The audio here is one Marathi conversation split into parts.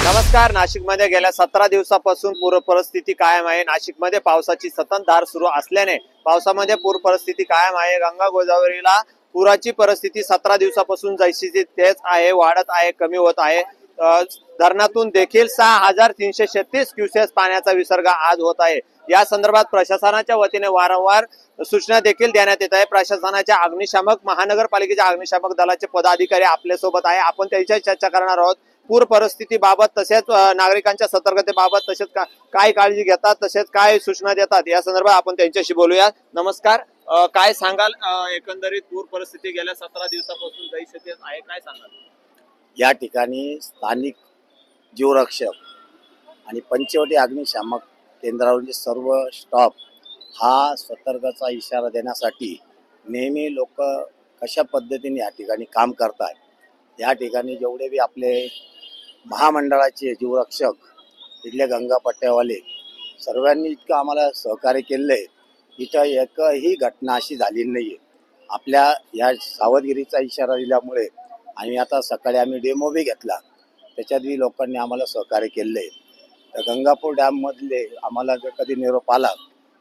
नमस्कार। नाशिकमध्ये गेल्या 17 दिवसापासून पूर परिस्थिती कायम आहे। नाशिकमध्ये पावसाची संततधार सुरू असल्याने पावसामध्ये पूर परिस्थिती कायम आहे। गंगा गोदावरीला पुराची परिस्थिती 17 दिवसापासून जैशी तेच आहे, वाढत आहे, कमी होत आहे। धरणातून देखील 6336 क्युसेस पाण्याचा विसर्ग आज होत आहे। या संदर्भात प्रशासनाच्या वतीने वारंवार सूचना देखील देण्यात येत आहे। प्रशासनाच्या अग्निशामक महानगरपालिकेच्या अग्निशामक दलाचे पदाधिकारी आपल्या सोबत आहे। आपण त्यांच्याशी चर्चा करणार आहोत। पूर परिस्थितीबाबत तसेच नागरिकांच्या सतर्कतेबाबत तसेच काय काळजी घेतात तसेच काय सूचना देतात या संदर्भात आपण त्यांच्याशी बोलूया। नमस्कार, काय सांगाल एकंदरीत पूर परिस्थिती गेल्या 17 दिवसापासून जैसे तेच आहे, काय सांगाल? या ठिकाणी स्थानिक जीवरक्षक आणि पंचवटी अग्निशामक केंद्रावरील सर्व स्टाफ हा सतर्कचा इशारा देण्यासाठी नेहमी लोक कशा पद्धतीने या ठिकाणी काम करतात। या ठिकाणी जेवढे बी आपले महामंडळाचे जीवरक्षक इथले गंगापट्ट्यावाले सर्वांनी इतकं आम्हाला सहकार्य केलेलं आहे। इथं एकही घटना अशी झालेली नाही आहे। आपल्या या सावधगिरीचा इशारा दिल्यामुळे आणि आता सकाळी आम्ही डेमो बी घेतला, त्याच्यातही लोकांनी आम्हाला सहकार्य केलेलं आहे। तर गंगापूर डॅममधले आम्हाला जर कधी निरोप आला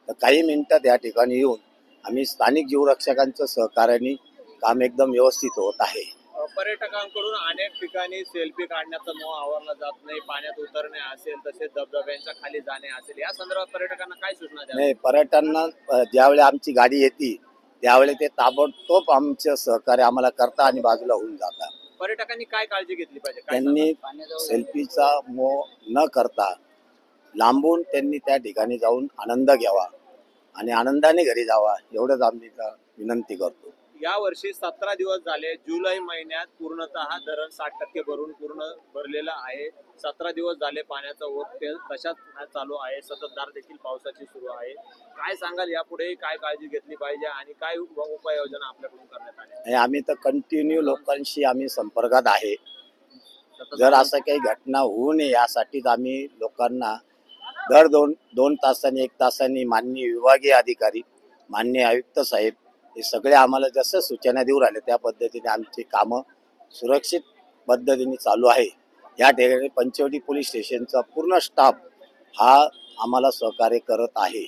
तर काही मिनिटात या ठिकाणी येऊन आम्ही स्थानिक जीवरक्षकांचं सहकार्याने काम एकदम व्यवस्थित होत आहे। पर्यटकांकडून अनेक ठिकाणी सेल्फी काढण्याचा मोह आवरला जात नाही, पाण्यात उतरणे असेल तसेच धबधब्यांच्या खाली जाणे असेल, या संदर्भात पर्यटकांना काय सूचना द्याल? नाही, पर्यटकांना ज्यावेळी आमची गाडी येते त्यावेळी ते ताबडतोब आमचं सहकार्य आम्हाला करता आणि बाजूला होऊन जातात। पर्यटकांनी काय काळजी घेतली पाहिजे? त्यांनी सेल्फीचा मोह न करता लांबून त्यांनी त्या ठिकाणी जाऊन आनंद घ्यावा आणि आनंदाने घरी जावा, एवढंच आम्ही विनंती करतो। या वर्षी 17 दिवस झाले, जुलै महिन्यात पूर्णतः धरण 60% भरून पूर्ण भरलेलं आहे। 17 दिवस झाले पाण्याचा ओघ तशाच चालू आहे, संततधार देखील पावसाची सुरू आहे। काय सांगाल, यापुढे काय काळजी घेतली पाहिजे आणि काय उपाययोजना आपल्याकडून करण्यात आल्या? आम्ही तर कंटिन्यू लोकांशी आम्ही संपर्कात आहे। जर असं काही घटना होऊ नये यासाठीच आम्ही लोकांना दर दोन तासांनी 1 तासांनी माननीय विभागीय अधिकारी, माननीय आयुक्त साहेब हे सगळे आम्हाला जसं सूचना देऊ राहिले त्या पद्धतीने आमची कामं सुरक्षित पद्धतीने चालू आहे। या ठिकाणी पंचवटी पोलीस स्टेशनचा पूर्ण स्टाफ हा आम्हाला सहकार्य करत आहे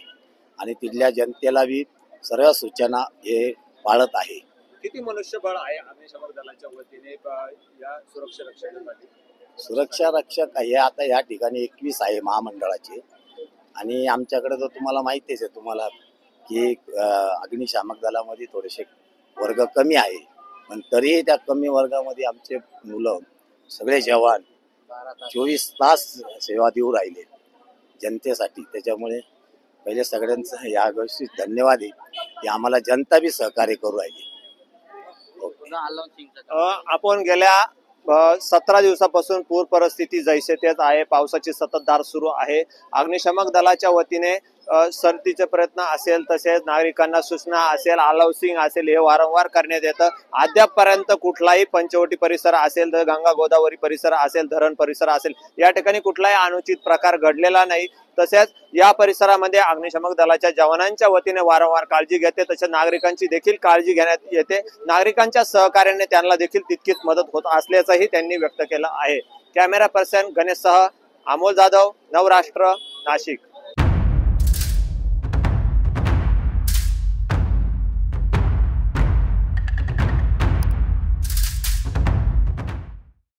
आणि तिथल्या जनतेला बी सर्व सूचना हे पाळत आहे। किती मनुष्यबळ आहे अग्निशमन दलाच्या वतीने या सुरक्षा रक्षणासाठी? सुरक्षा रक्षक हे आता या ठिकाणी 21 आहे महामंडळाचे आणि आमच्याकडे तर तुम्हाला माहितीच आहे तुम्हाला की अग्निशामक दलामध्ये थोडेसे वर्ग कमी आहे, पण तरीही त्या कमी वर्गामध्ये आमचे मुलं सगळे जवान 24 तास सेवा देऊ राहिले जनतेसाठी। त्याच्यामुळे पहिले सगळ्यांचं या गोष्टी धन्यवाद आहे की आम्हाला जनता बी सहकार्य करू राहिली। आपण गेल्या 17 दिवसापासून पूर परिस्थिती जैसे तेच आहे, पावसाची संततधार सुरू आहे। अग्निशमक दलाच्या वतीने सरतीचे प्रयत्न असेल तसेच नागरिकांना सूचना असेल, अलाउसिंग असेल, हे वारंवार करण्यात येतं। अद्यापपर्यंत कुठलाही पंचवटी परिसर असेल तर गंगा गोदावरी परिसर असेल, धरण परिसर असेल, या ठिकाणी कुठलाही अनुचित प्रकार घडलेला नाही। तसेच या परिसरामध्ये अग्निशमक दलाच्या जवानांच्या वतीने वारंवार काळजी घेते, तसेच नागरिकांची देखील काळजी घेण्यात येते। नागरिकांच्या सहकार्याने त्यांना देखील तितकीच मदत होत असल्याचंही त्यांनी व्यक्त केलं आहे। कॅमेरा पर्सन गणेशसह अमोल जाधव, नवराष्ट्र, नाशिक।